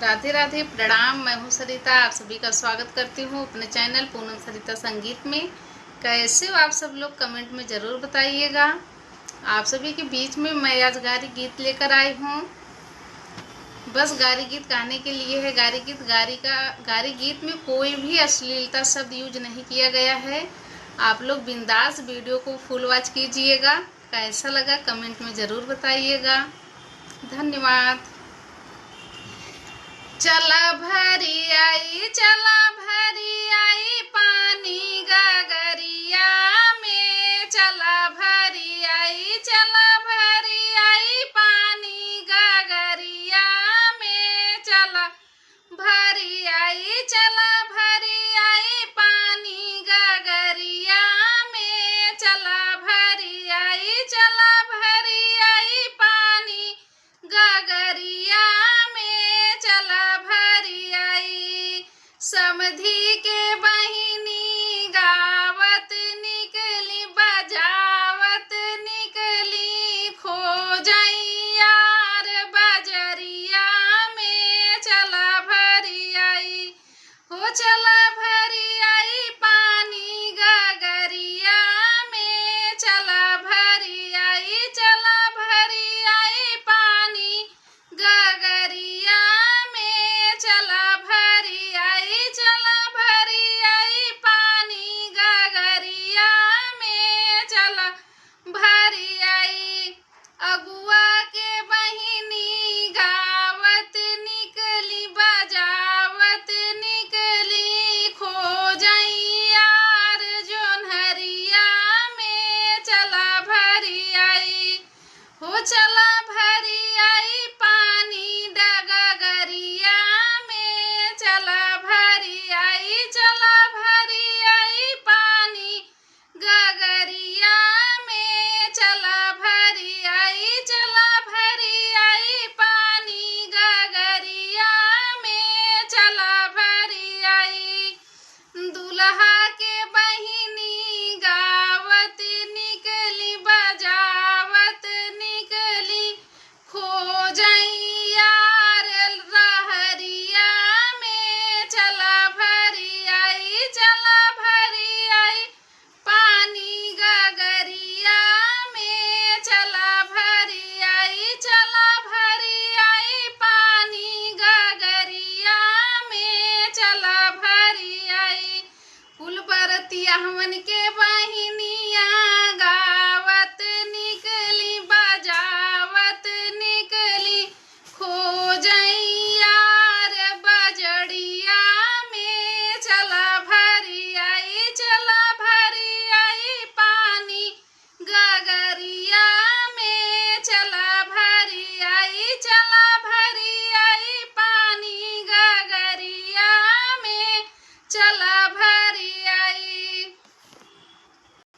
राधे राधे, प्रणाम। मैं हूँ सरिता, आप सभी का स्वागत करती हूँ अपने चैनल पूनम सरिता संगीत में। कैसे हो आप सब लोग, कमेंट में ज़रूर बताइएगा। आप सभी के बीच में मैं आज गारी गीत लेकर आई हूँ। बस गारी गीत गाने के लिए है। गारी गीत में कोई भी अश्लीलता शब्द यूज नहीं किया गया है। आप लोग बिंदास वीडियो को फुल वॉच कीजिएगा। कैसा लगा कमेंट में ज़रूर बताइएगा। धन्यवाद। चला भरी आई, चला भरी